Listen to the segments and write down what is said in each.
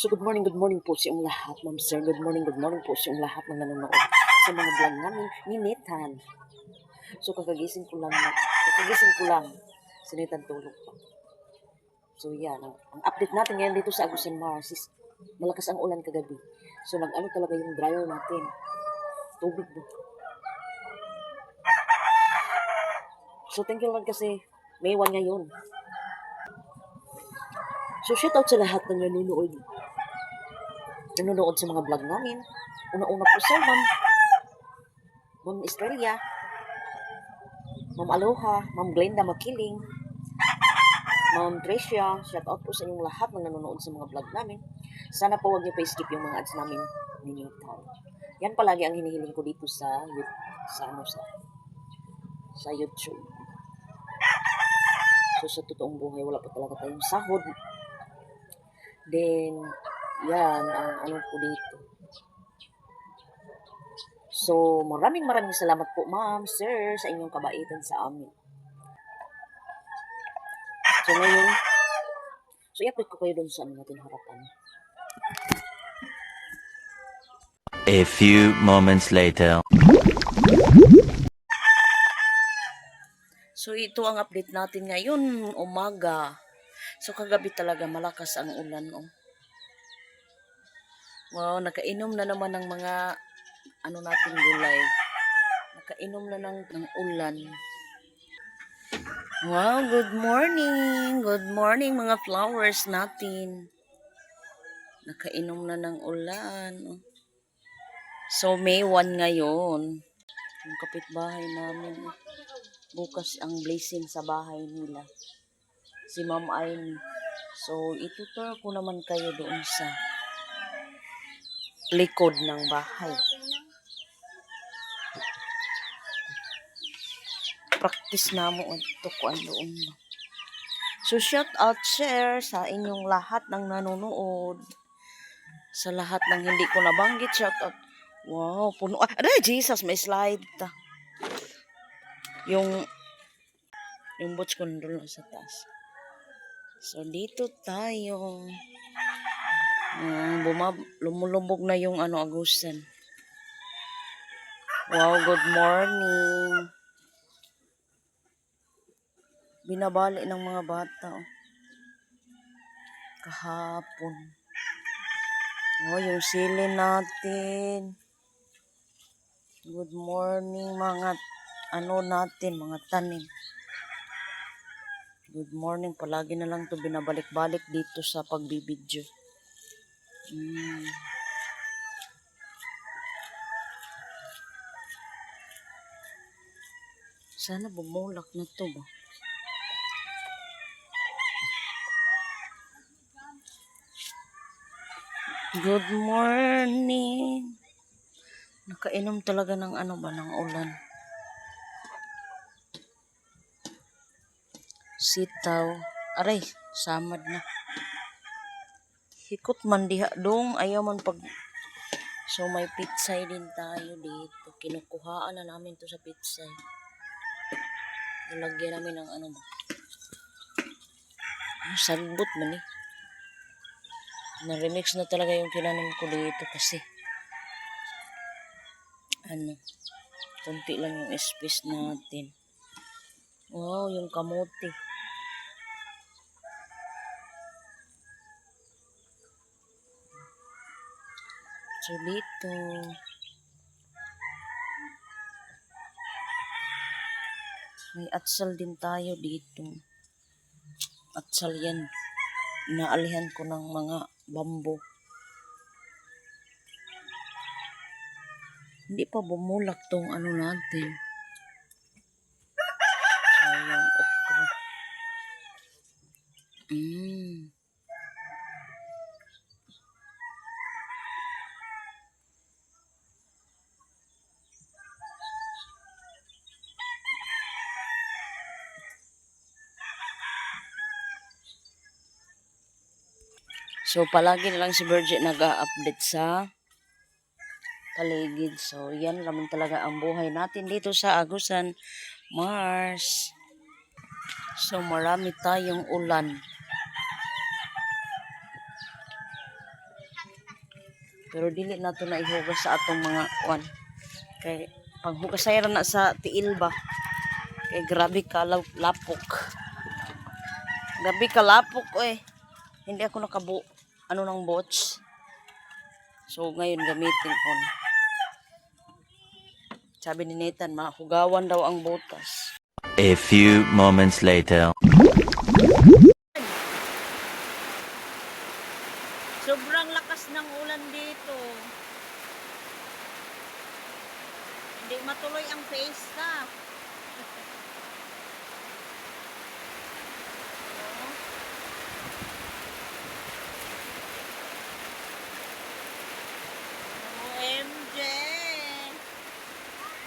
So good morning po sa inyong lahat, ma'am sir. Good morning po sa inyong lahat ng nanonood sa mga vlog namin ni Nathan. So kakagising ko lang, sinitan tulog pa. So yan, ang update natin ngayon dito sa Agusan Mars is malakas ang ulan kagabi. So nag-ano talaga yung dryer natin. Tubig ba? So thank you Lord kasi May 1 ngayon. So shout out sa lahat ng nanonood sa mga vlog namin. Una-una po sa Ma'am Estrella, Ma'am Aloha, Ma'am Glenda Makiling, Ma'am Tricia. Shout out po sa inyong lahat ng nanonood sa mga vlog namin. Sana po huwag niyo pa skip yung mga ads namin ninyo. Yan palagi ang hinihiling ko dito sa YouTube. So sa totoong buhay wala pa talaga tayong sahod. Then yan ang ano po dito. So maraming salamat po ma'am, sir, sa inyong kabaitan sa amin. So ngayon, i-update ko kayo doon sa natin harapan. A few moments later. So ito ang update natin ngayon, umaga. So kagabi talaga malakas ang ulan. Oh. Wow, nakainom na naman ng mga nating gulay. Nakainom na ng ulan. Wow, good morning. Good morning mga flowers natin. Nakainom na ng ulan. So May 1 ngayon. Yung kapitbahay namin. Bukas ang blessing sa bahay nila. Si Ma'am Aimee. So itutur ko naman kayo doon sa likod ng bahay. Practice na mo ito kuan doon. So shout out share sa inyong lahat ng nanonood. Sa lahat ng hindi ko nabanggit, shout out. Wow, puno. Aray, Jesus, may slide ta. Yung boots ko nandun sa taas. So dito tayo. Lumulubog na yung Agusan. Wow, good morning. Binabali ng mga bata. Oh. Kahapon. Oh, yung sili natin. Good morning mga mga tanim. Good morning. Palagi na lang to binabalik-balik dito sa pagbibidyo. Sana bumulak na to ba? Good morning. Nakainom talaga ng ng ulan. Sitaw. Aray, samad na. Hikot man diha dong. Ayaw man pag... So may pitsay din tayo dito. Kinukuhaan na namin to sa pitsay. Nilagyan namin ng sagbot man eh. Na-remix na talaga yung kinanin ko dito kasi konti lang yung space natin. Wow, yung kamote. So dito may atsal din tayo dito. Atsal yan. Inaalihan ko ng mga bambo. Hindi pa bumulak tong natin. Sayang okra. So palagi na lang si Virgin nag-a-update sa paligid. So yan naman talaga ang buhay natin dito sa Agusan Mars. So marami tayong ulan. Pero dili na to na ihugas sa atong mga kwan. Kay panghugasay ra na sa tiil ba. Kay grabe ka lapok. Grabe ka lapok eh. Hindi ako ano ng bots. So ngayon gamitin ko na. Sabi ni Nathan, mahugawan daw ang butas. A few moments later. Sobrang lakas ng ulan dito. Hindi matuloy ang fiesta. OMG!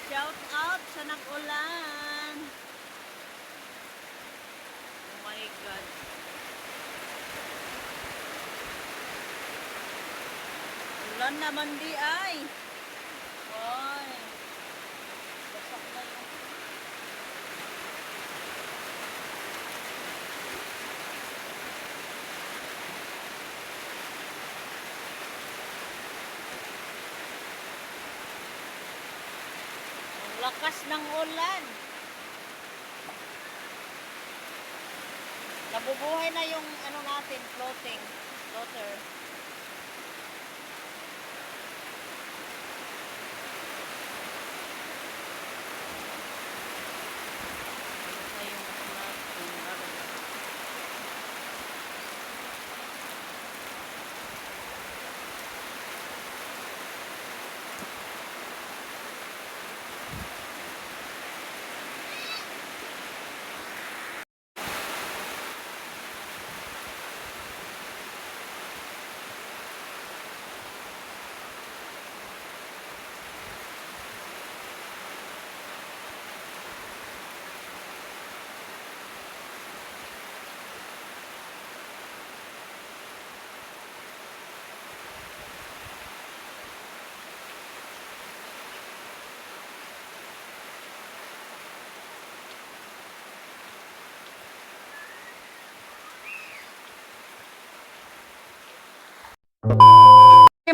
Shout out sa nag-ulan. Oh my God. Ulan naman di ay. Ay. Basak na yun. Ang lakas ng ulan. Nabubuhay na yung ano natin, floater.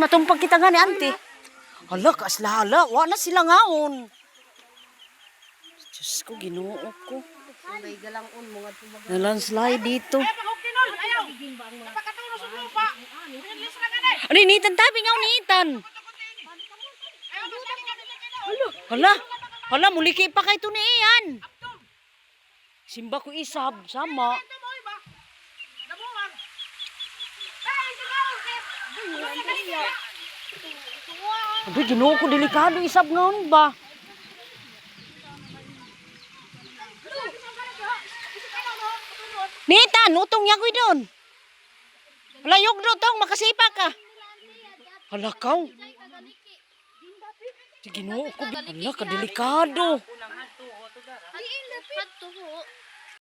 Matumpag kita nga ni auntie. Hala, kaslala. Wala sila ngaon. Diyos ko, Ginoo ko. May galangon mga tumaga. Nalandslide dito. Ano, Nitan? Tabi nga, Nitan. Hala, muliki pa kay ito ni Ian. Simba ko isab, sama. Aduh, Ginoo ko, delikado isab ngaon ba? Nitan, utong yagoy doon. Layog doon tong, makasipa ka. Halakaw. Ginoo ko, hala, kadelikado.